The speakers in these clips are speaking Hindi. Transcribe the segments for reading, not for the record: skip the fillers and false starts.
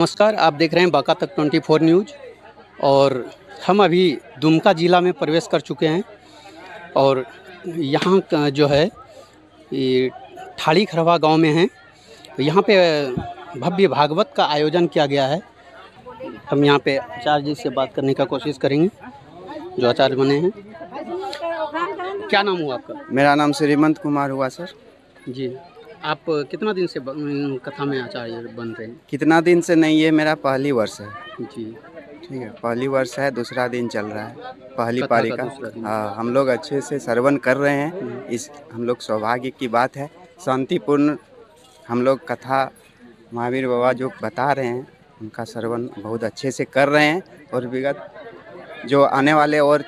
नमस्कार, आप देख रहे हैं बांका तक 24 न्यूज़। और हम अभी दुमका ज़िला में प्रवेश कर चुके हैं और यहाँ का जो है ये ठाड़ी खरवा गांव में है। यहाँ पे भव्य भागवत का आयोजन किया गया है। हम यहाँ पे आचार्य जी से बात करने का कोशिश करेंगे, जो आचार्य बने हैं। क्या नाम हुआ आपका? मेरा नाम श्रीमंत कुमार हुआ सर जी। आप कितना दिन से कथा में आचार्य बन रहे हैं? कितना दिन से नहीं, ये मेरा पहली वर्ष है जी, ठीक है, पहली वर्ष है, दूसरा दिन चल रहा है, पहली कथा पारी का का। दूसरा दिन। हाँ, हम लोग अच्छे से श्रवण कर रहे हैं। इस हम लोग सौभाग्य की बात है, शांतिपूर्ण हम लोग कथा महावीर बाबा जो बता रहे हैं उनका श्रवण बहुत अच्छे से कर रहे हैं। और विगत जो आने वाले और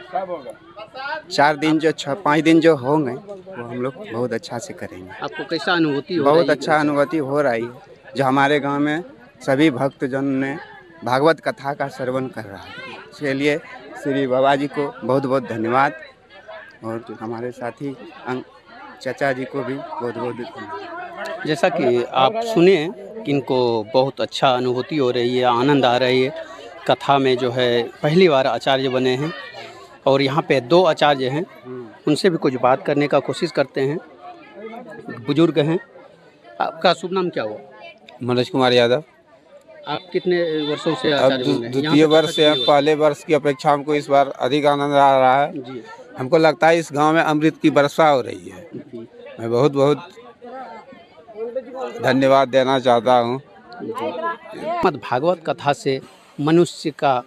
4 दिन जो 5 दिन जो होंगे वो हम लोग बहुत अच्छा से करेंगे। आपको कैसा अनुभूति हो रही है? बहुत अच्छा अनुभूति हो रही है, जो हमारे गांव में सभी भक्तजन ने भागवत कथा का श्रवण कर रहा है। इसके लिए श्री बाबा जी को बहुत बहुत धन्यवाद, और हमारे साथी चाचा जी को भी बहुत बहुत धन्यवाद। जैसा कि आप सुने कि इनको बहुत अच्छा अनुभूति हो रही है, आनंद आ रही है। कथा में जो है पहली बार आचार्य बने हैं और यहाँ पे 2 आचार्य हैं, उनसे भी कुछ बात करने का कोशिश करते हैं। बुजुर्ग हैं। आपका शुभ नाम क्या हुआ? मनोज कुमार यादव। आप कितने वर्षों से अब आचार्य बन रहे हैं? द्वितीय वर्ष से पहले वर्ष की अपेक्षा हमको इस बार अधिक आनंद आ रहा है जी हमको लगता है इस गांव में अमृत की वर्षा हो रही है। जी मैं बहुत बहुत धन्यवाद देना चाहता हूं। श्रीमद् भागवत कथा से मनुष्य का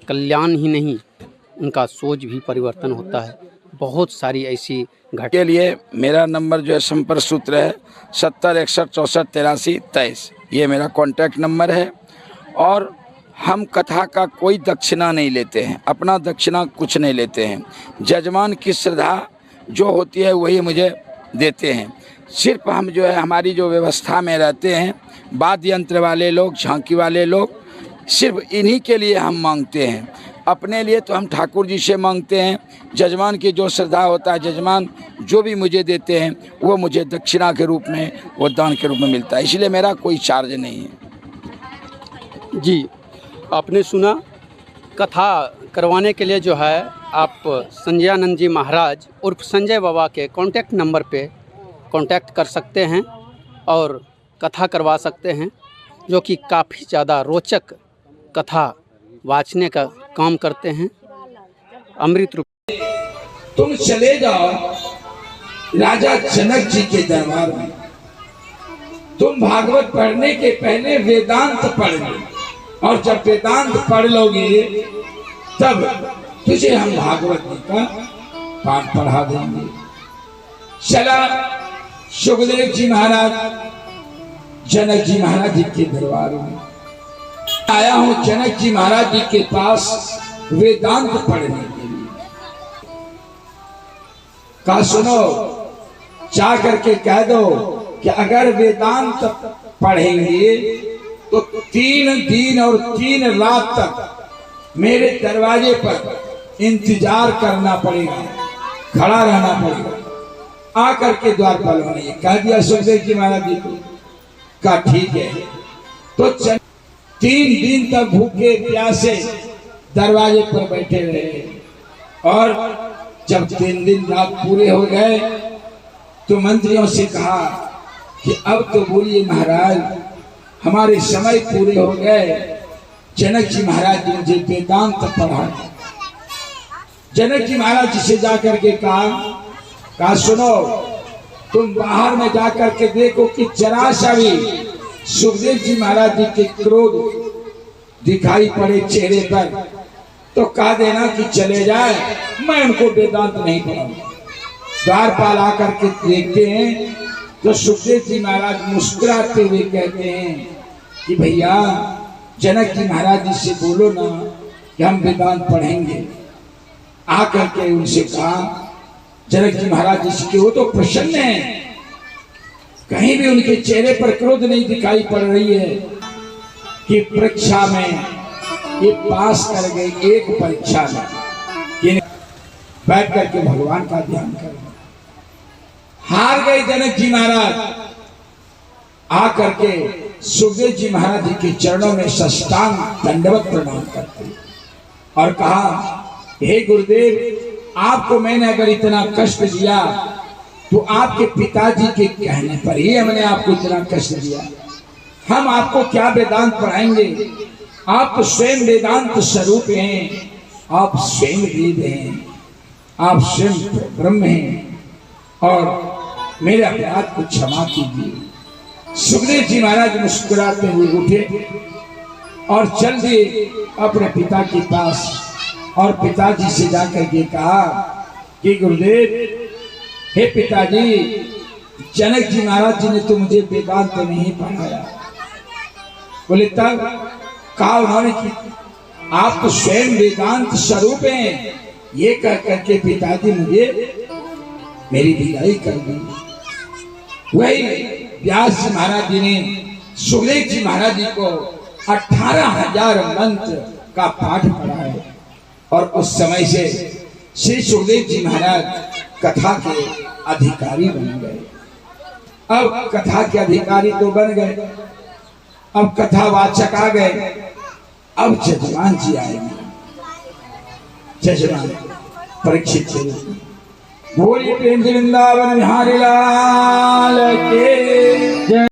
कल्याण ही नहीं, उनका सोच भी परिवर्तन होता है। बहुत सारी ऐसी घटना के लिए मेरा नंबर जो है संपर्क सूत्र है 70 61 64 83 23। ये मेरा कॉन्टैक्ट नंबर है। और हम कथा का कोई दक्षिणा नहीं लेते हैं, अपना दक्षिणा कुछ नहीं लेते हैं। जजमान की श्रद्धा जो होती है वही मुझे देते हैं। सिर्फ हम जो है हमारी जो व्यवस्था में रहते हैं, वाद्य यंत्र वाले लोग, झांकी वाले लोग, सिर्फ इन्हीं के लिए हम मांगते हैं। अपने लिए तो हम ठाकुर जी से मांगते हैं। जजमान की जो श्रद्धा होता है, जजमान जो भी मुझे देते हैं वो मुझे दक्षिणा के रूप में, वो दान के रूप में मिलता है। इसलिए मेरा कोई चार्ज नहीं है। जी, आपने सुना। कथा करवाने के लिए जो है आप संजयानंद जी महाराज उर्फ संजय बाबा के कॉन्टैक्ट नंबर पे कॉन्टैक्ट कर सकते हैं और कथा करवा सकते हैं, जो कि काफ़ी ज़्यादा रोचक कथा वाचने का काम करते हैं। अमृत रूप तुम चले जाओ राजा जनक जी के दरबार में। तुम भागवत पढ़ने के पहले वेदांत पढ़ लो, और जब वेदांत पढ़ लोगे तब तुझे हम भागवत गीता पाठ पढ़ा देंगे। चला सुखदेव जी महाराज जनक जी महाराज जी के दरबार में आया हूं, जनक जी महाराज जी के पास वेदांत पढ़ने के लिए। कहा सुनो, जा करके कह दो कि अगर वेदांत पढ़ेंगे तो 3 दिन और 3 रात तक मेरे दरवाजे पर इंतजार करना पड़ेगा, खड़ा रहना पड़ेगा। आकर के द्वारपाल बनिए, कह दिया सुखदेव जी महाराज जी को। कहा ठीक है। तो 3 दिन तक भूखे प्यासे दरवाजे पर बैठे रहे, और जब 3 दिन रात पूरे हो गए तो मंत्रियों से कहा कि अब तो बोलिए महाराज, हमारे समय पूरे हो गए। जनक जी महाराज जी मुझे वेदांत पढ़ा। जनक जी महाराज जी से जाकर के कहा सुनो, तुम बाहर में जाकर के देखो कि जरा सा भी सुखदेव जी महाराज जी के क्रोध दिखाई पड़े चेहरे पर तो कह देना कि चले जाए, मैं उनको वेदांत नहीं पढ़ाऊंगा। द्वारपाल आकर के देखते हैं तो सुखदेव जी महाराज मुस्कुराते हुए कहते हैं कि भैया जनक जी महाराज जी से बोलो ना कि हम वेदांत पढ़ेंगे। आकर के उनसे कहा जनक जी महाराज जी से, वो तो प्रसन्न है, कहीं भी उनके चेहरे पर क्रोध नहीं दिखाई पड़ रही है कि परीक्षा में ये पास कर गई। एक परीक्षा में बैठ करके भगवान का ध्यान कर हार गए जनक जी महाराज। आकर के सुखदेव जी महाराज जी के चरणों में साष्टांग दंडवत प्रणाम करते और कहा, हे गुरुदेव, आपको मैंने अगर इतना कष्ट दिया तो आपके पिताजी के कहने पर ही हमने आपको इतना कष्ट दिया। हम आपको क्या वेदांत पढ़ाएंगे? आप तो स्वयं वेदांत स्वरूप हैं, आप स्वयं वेद हैं, आप स्वयं ब्रह्म हैं, और मेरे अपराध को क्षमा कीजिए। सुखदेव जी महाराज मुस्कुराते हुए उठे और चल दिए अपने पिता के पास और पिताजी से जाकर के कहा कि गुरुदेव, हे पिताजी, जनक जी महाराज जी ने तो मुझे वेदांत नहीं पढ़ाया। बोले तब कहा उन्होंने कि आप तो स्वयं वेदांत स्वरूप हैं। ये कह करके पिताजी मुझे मेरी विदाई कर दी। वही व्यास जी महाराज जी ने सुखदेव जी महाराज जी को 18,000 मंत्र का पाठ पढ़ाया और उस समय से श्री सुखदेव जी महाराज कथा के अधिकारी बन गए। अब कथा के अधिकारी तो बन गए, अब कथावाचक आ गए, अब जजमान जी आएंगे। जजमान परीक्षित के रूप में। बोलिए प्रेम से वृंदावन बिहारी लाल के जय।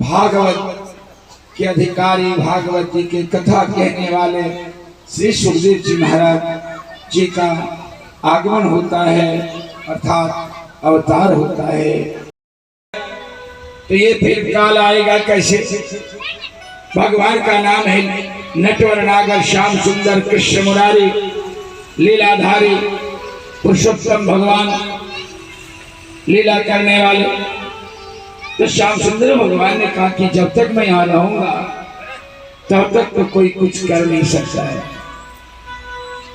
भागवत के अधिकारी, भागवत जी के कथा कहने वाले श्री सुखदेव जी महाराज जी का आगमन होता है, अर्थात अवतार होता है। तो ये फिर काल आएगा कैसे? भगवान का नाम है नटवर नागर श्याम सुंदर कृष्ण मुरारी लीलाधारी पुरुषोत्तम भगवान, लीला करने वाले। तो श्याम सुंदर भगवान ने कहा कि जब तक मैं यहाँ रहूंगा तब तक तो कोई कुछ कर नहीं सकता है।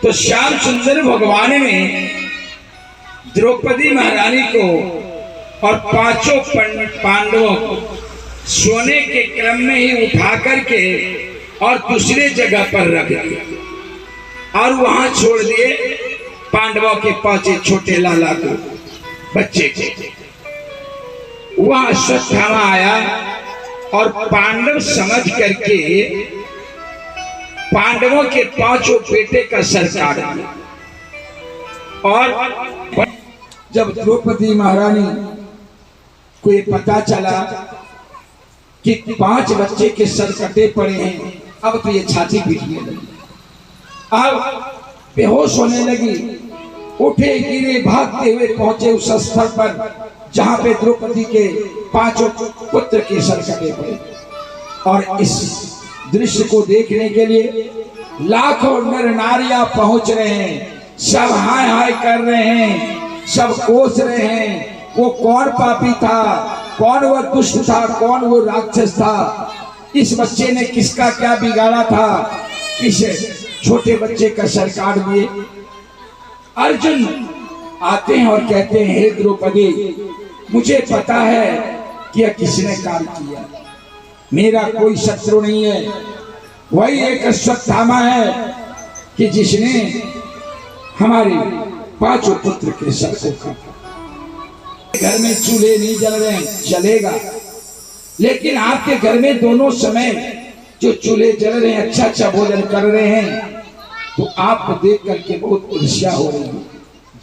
तो श्याम सुंदर भगवान ने द्रौपदी महारानी को और 5 पांडवों को सोने के क्रम में ही उठा करके और दूसरे जगह पर रख दिया और वहां छोड़ दिए पांडवों के 5 छोटे लाला को, बच्चे को। वह अश्वत्थामा आया और पांडव समझ करके पांडवों के 5 बेटे का सर काट दिया। और जब द्रौपदी महारानी को ये पता चला कि 5 बच्चे के सर कटे पड़े हैं, अब तो ये छाती पीटने लगी, अब बेहोश होने लगी। उठे गिरे भागते हुए पहुंचे उस स्थल पर जहां पे द्रौपदी के 5 पुत्र के सर कटे पड़े। और इस दृश्य को देखने के लिए लाखों नर नारियां पहुंच रहे हैं, सब हाय हाय कर रहे हैं, सब कोस रहे हैं वो कौन पापी था, कौन वो दुष्ट था, कौन वो राक्षस था, इस बच्चे ने किसका क्या बिगाड़ा था, किस छोटे बच्चे का सर काट दिए। अर्जुन आते हैं और कहते हैं, हे द्रौपदी, मुझे पता है कि यह किसने काम किया, मेरा कोई शत्रु नहीं है, वही एक अश्वत्थामा है कि जिसने हमारे 5 पुत्र के सर को काटा। घर में चूल्हे नहीं जल रहे हैं, चलेगा, लेकिन आपके घर में दोनों समय जो चूल्हे जल रहे हैं, अच्छा अच्छा भोजन कर रहे हैं, तो आपको देख करके बहुत ईर्ष्या हो रही है,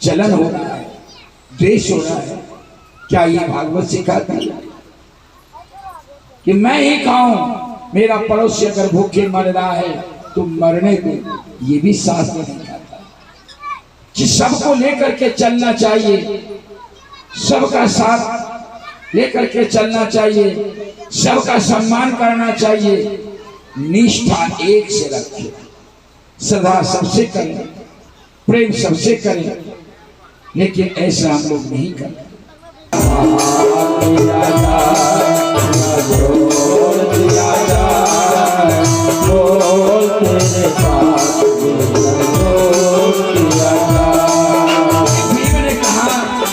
जलन हो रहा है, द्वेष हो रहा है। क्या ये भागवत सिखाती है कि मैं ही खाऊं, मेरा पड़ोसी अगर भूखे मर रहा है तो मरने दो? ये भी शास्त्र नहीं कहता कि सबको लेकर के चलना चाहिए, सबका साथ लेकर के चलना चाहिए, सबका सम्मान करना चाहिए, निष्ठा एक से रखें, सदा सबसे करें, प्रेम सबसे करें, लेकिन ऐसा हम लोग नहीं करते। भीम ने कहा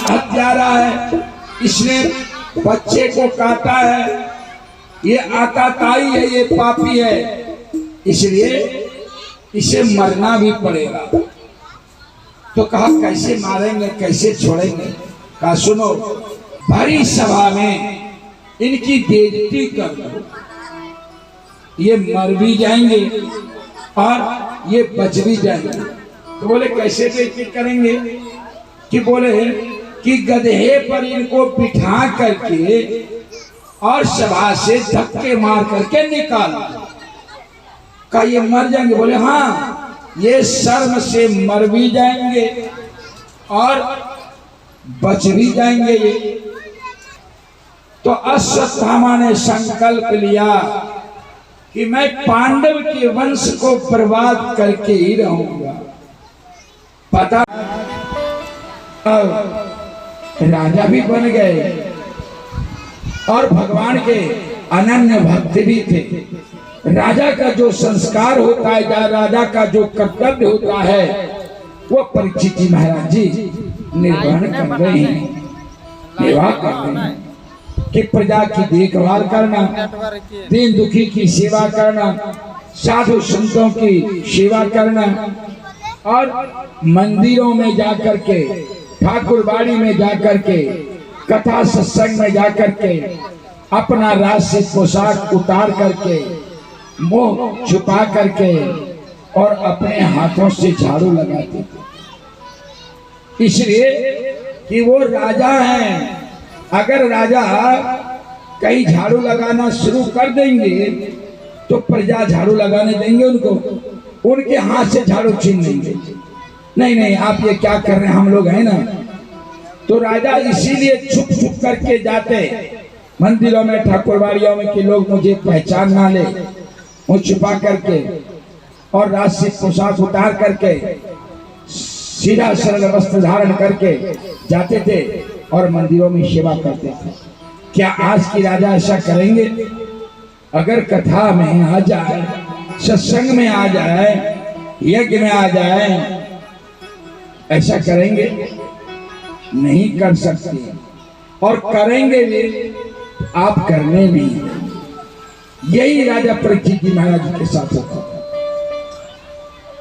हत्यारा है, इसने बच्चे को काटा है, ये आताताई है, ये पापी है, इसलिए इसे मरना भी पड़ेगा। तो कहा कैसे मारेंगे, कैसे छोड़ेंगे? कहा सुनो, भरी सभा में इनकी बेइज्जती कर दो, ये मर भी जाएंगे और ये बच भी जाएंगे। तो बोले कैसे बेइज्जती करेंगे? कि बोले कि गधे पर इनको बिठा करके और सभा से धक्के मार करके निकाल। का ये मर जाएंगे? बोले हाँ, ये शर्म से मर भी जाएंगे और बच भी जाएंगे ये। तो अश्वत्थामा ने संकल्प लिया कि मैं पांडव के वंश को बर्बाद करके ही रहूंगा। पता राजा भी बन गए और भगवान के अनन्य भक्त भी थे। राजा का जो संस्कार होता है, राजा का जो कर्तव्य होता है, वो परीक्षित जी महाराज जी निर्वहन कर रहे हैं, निर्वाह कर रहे हैं कि प्रजा की देखभाल करना, दीन दुखी की सेवा करना, साधु संतों की सेवा करना, और मंदिरों में जाकर के, ठाकुरबाड़ी में जाकर के, कथा सत्संग में जाकर के अपना राष्ट्रीय पोशाक उतार करके, मुंह छुपा करके और अपने हाथों से झाड़ू लगाते थे, इसलिए कि वो राजा हैं। अगर राजा कहीं झाड़ू लगाना शुरू कर देंगे तो प्रजा झाड़ू लगाने देंगे उनको, उनके हाथ से झाड़ू छीन लेंगे। नहीं नहीं, आप ये क्या कर रहे हैं, हम लोग हैं ना। तो राजा इसीलिए छुप छुप करके जाते मंदिरों में, ठाकुरबाड़ियों में कि लोग मुझे पहचान ना ले, मुँह छुपा करके और राष्ट्रीय पोशाक उतार करके सीधा सरल वस्त्र धारण करके जाते थे और मंदिरों में सेवा करते थे। क्या आज की राजा ऐसा करेंगे? अगर कथा में आ जाए, सत्संग में आ जाए, यज्ञ में आ जाए, ऐसा करेंगे? नहीं कर सकते, और करेंगे भी आप करने नहीं। यही राजा परीक्षित जी महाराज के साथ होता था।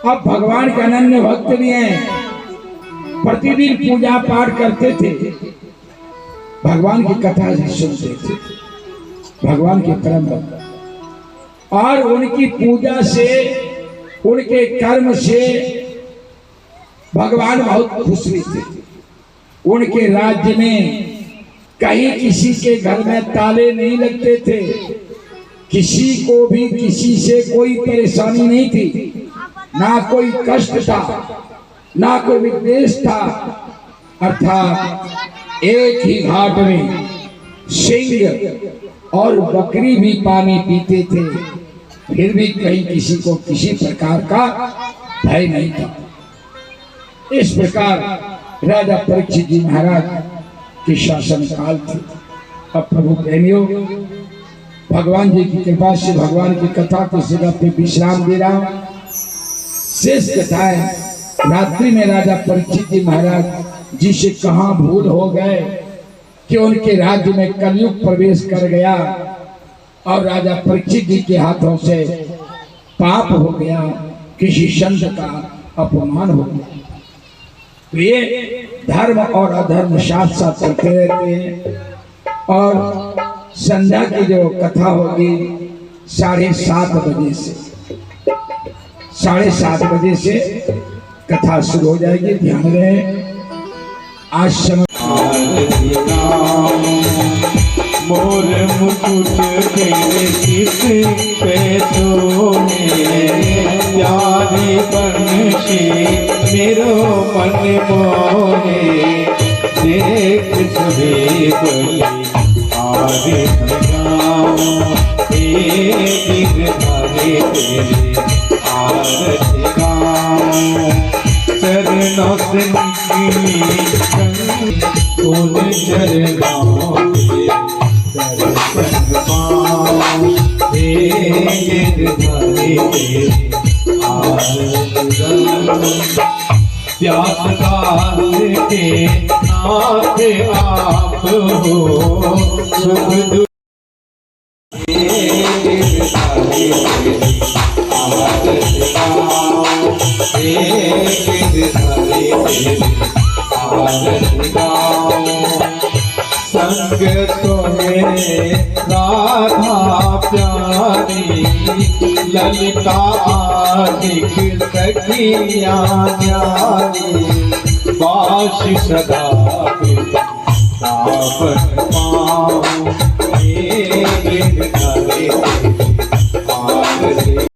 अब भगवान के अनन्य भक्त भी हैं, प्रतिदिन पूजा पाठ करते थे, भगवान की कथा सुनते थे, भगवान के परम भक्त, और उनकी पूजा से, उनके कर्म से भगवान बहुत खुश भी थे। उनके राज्य में कहीं किसी के घर में ताले नहीं लगते थे, किसी को भी किसी से कोई परेशानी नहीं थी, ना कोई कष्ट था, ना कोई विद्वेष था। अर्थात एक ही घाट में सिंह और बकरी भी पानी पीते थे, फिर भी कहीं किसी को किसी प्रकार का भय नहीं था। इस प्रकार राजा परीक्षित जी महाराज के शासन काल थे। अब प्रभु प्रेमियों, भगवान जी की कृपा से भगवान की कथा की जगह पे विश्राम दे रहा हूँ। शेष कथाएं रात्रि में राजा परीक्षित जी महाराज जिसे कहाँ भूल हो गए कि उनके राज्य में कलयुग प्रवेश कर गया और राजा परीक्षित जी के हाथों से पाप हो गया, किसी संत का अपमान हो गया। तो ये धर्म और अधर्म साथ साथ चलते रहते हैं। और संध्या की जो कथा होगी 7:30 बजे से 7:30 बजे से कथा शुरू हो जाएगी। ध्यान रहे आज समय मोर मुकुट तेरे सिर पे सोने प्यारी बंशी मेरो मन मोहे देख सभी कोई आगे गाँव गिरधारे तेरे आरती गाँव चरणों से निकली उन चरणों के दर्शन पाऊं गिरधारे तेरे आरती गाँव प्यास काल के नाथ आप हो सुख दुख संग तो मेरे राधा प्यारी ललिता आदिक सखियाँ न्यारी बाश सदा सावन पाऊँ गिरधारे आरती